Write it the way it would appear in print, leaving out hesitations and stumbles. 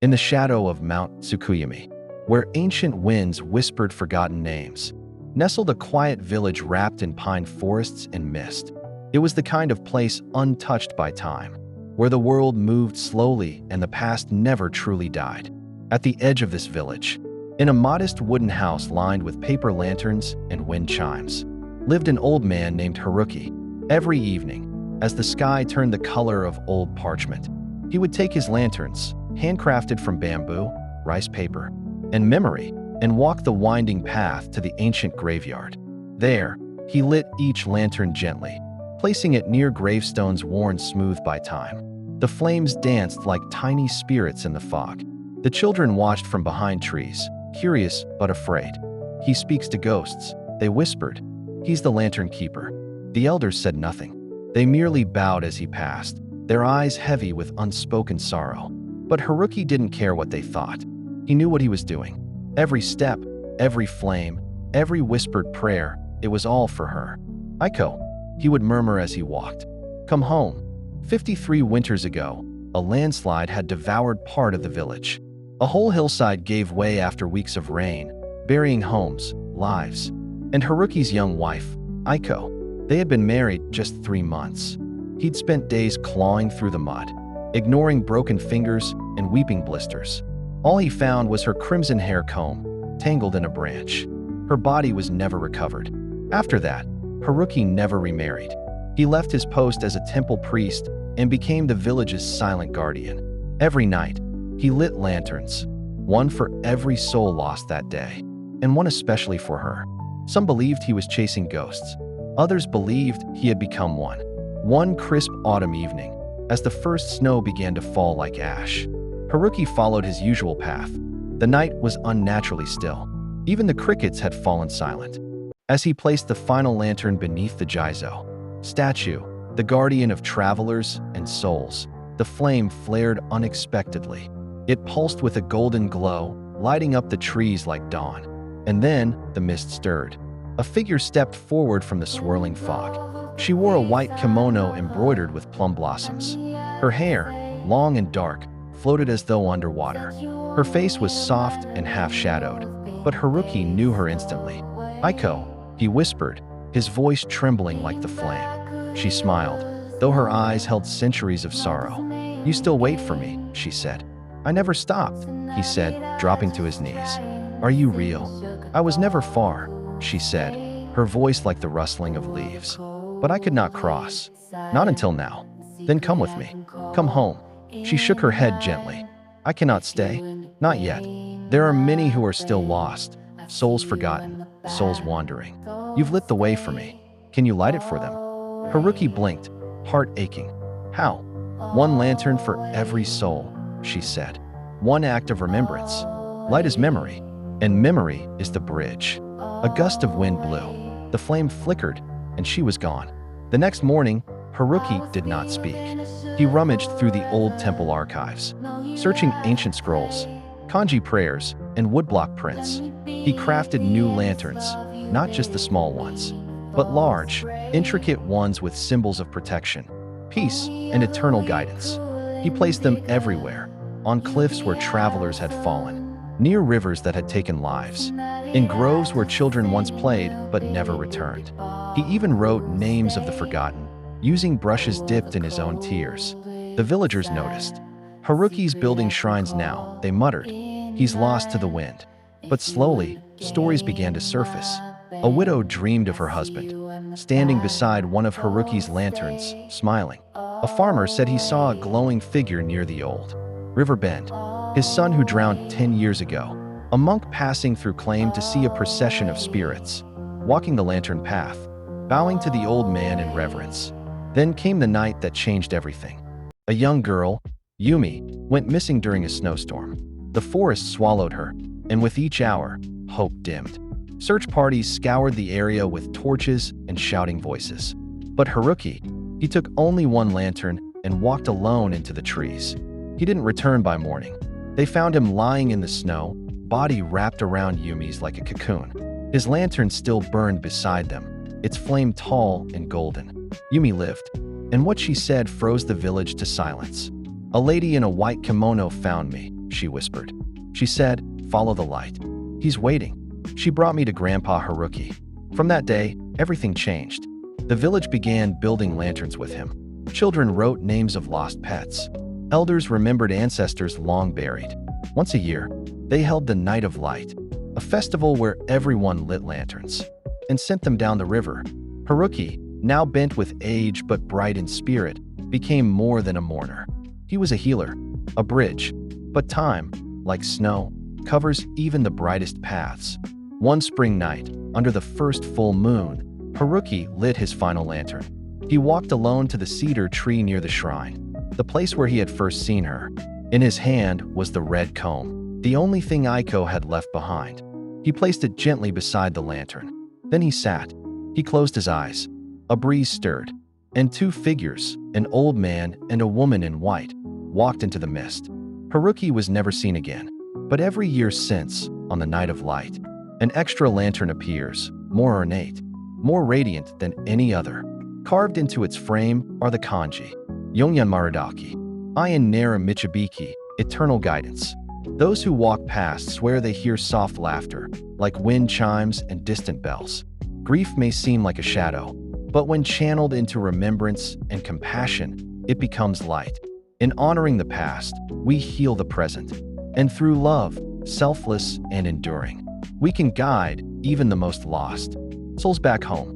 in the shadow of Mount Tsukuyami, where ancient winds whispered forgotten names, nestled a quiet village wrapped in pine forests and mist. It was the kind of place untouched by time, where the world moved slowly and the past never truly died. At the edge of this village, in a modest wooden house lined with paper lanterns and wind chimes, lived an old man named Haruki. Every evening, as the sky turned the color of old parchment, he would take his lanterns, handcrafted from bamboo, rice paper, and memory, and walk the winding path to the ancient graveyard. There, he lit each lantern gently, placing it near gravestones worn smooth by time. The flames danced like tiny spirits in the fog. The children watched from behind trees, curious but afraid. "He speaks to ghosts," they whispered. "He's the lantern keeper." The elders said nothing. They merely bowed as he passed, their eyes heavy with unspoken sorrow. But Haruki didn't care what they thought. He knew what he was doing. Every step, every flame, every whispered prayer, it was all for her. "Aiko," he would murmur as he walked. "Come home." 53 winters ago, a landslide had devoured part of the village. A whole hillside gave way after weeks of rain, burying homes, lives. And Haruki's young wife, Aiko, they had been married just 3 months. He'd spent days clawing through the mud, ignoring broken fingers and weeping blisters. All he found was her crimson hair comb, tangled in a branch. Her body was never recovered. After that, Haruki never remarried. He left his post as a temple priest and became the village's silent guardian. Every night, he lit lanterns, one for every soul lost that day, and one especially for her. Some believed he was chasing ghosts. Others believed he had become one. One crisp autumn evening, as the first snow began to fall like ash, Haruki followed his usual path. The night was unnaturally still. Even the crickets had fallen silent. As he placed the final lantern beneath the Jizo statue, the guardian of travelers and souls, the flame flared unexpectedly. It pulsed with a golden glow, lighting up the trees like dawn. And then the mist stirred. A figure stepped forward from the swirling fog. She wore a white kimono embroidered with plum blossoms. Her hair, long and dark, floated as though underwater. Her face was soft and half-shadowed, but Haruki knew her instantly. "Aiko," he whispered, his voice trembling like the flame. She smiled, though her eyes held centuries of sorrow. "You still wait for me," she said. "I never stopped," he said, dropping to his knees. "Are you real?" "I was never far," she said, her voice like the rustling of leaves. "But I could not cross. Not until now." "Then come with me. Come home." She shook her head gently. "I cannot stay. Not yet. There are many who are still lost, souls forgotten, souls wandering. You've lit the way for me. Can you light it for them?" Haruki blinked, heart aching. "How?" "One lantern for every soul," she said. "One act of remembrance. Light is memory, and memory is the bridge." A gust of wind blew. The flame flickered, and she was gone. The next morning, Haruki did not speak. He rummaged through the old temple archives, searching ancient scrolls, kanji prayers, and woodblock prints. He crafted new lanterns, not just the small ones, but large, intricate ones with symbols of protection, peace, and eternal guidance. He placed them everywhere, on cliffs where travelers had fallen, near rivers that had taken lives, in groves where children once played but never returned. He even wrote names of the forgotten, using brushes dipped in his own tears. The villagers noticed. "Haruki's building shrines now," they muttered. "He's lost to the wind." But slowly, stories began to surface. A widow dreamed of her husband, standing beside one of Haruki's lanterns, smiling. A farmer said he saw a glowing figure near the old river bend. His son who drowned 10 years ago. A monk passing through claimed to see a procession of spirits, walking the lantern path, bowing to the old man in reverence. Then came the night that changed everything. A young girl, Yumi, went missing during a snowstorm. The forest swallowed her, and with each hour, hope dimmed. Search parties scoured the area with torches and shouting voices. But Haruki, he took only one lantern and walked alone into the trees. He didn't return by morning. They found him lying in the snow, body wrapped around Yumi's like a cocoon. His lantern still burned beside them, its flame tall and golden. Yumi lived, and what she said froze the village to silence. "A lady in a white kimono found me," she whispered. She said, "Follow the light. He's waiting." She brought me to Grandpa Haruki. From that day, everything changed. The village began building lanterns with him. Children wrote names of lost pets. Elders remembered ancestors long buried. Once a year, they held the Night of Light, a festival where everyone lit lanterns and sent them down the river. Haruki, now bent with age but bright in spirit, became more than a mourner. He was a healer, a bridge. But time, like snow, covers even the brightest paths. One spring night, under the first full moon, Haruki lit his final lantern. He walked alone to the cedar tree near the shrine, the place where he had first seen her. In his hand was the red comb, the only thing Aiko had left behind. He placed it gently beside the lantern. Then he sat. He closed his eyes. A breeze stirred, and two figures, an old man and a woman in white, walked into the mist. Haruki was never seen again. But every year since, on the Night of Light, an extra lantern appears, more ornate, more radiant than any other. Carved into its frame are the kanji, Yonyan Maridaki, Ayan Nara Michibiki, eternal guidance. Those who walk past swear they hear soft laughter, like wind chimes and distant bells. Grief may seem like a shadow, but when channeled into remembrance and compassion, it becomes light. In honoring the past, we heal the present. And through love, selfless and enduring, we can guide even the most lost souls back home.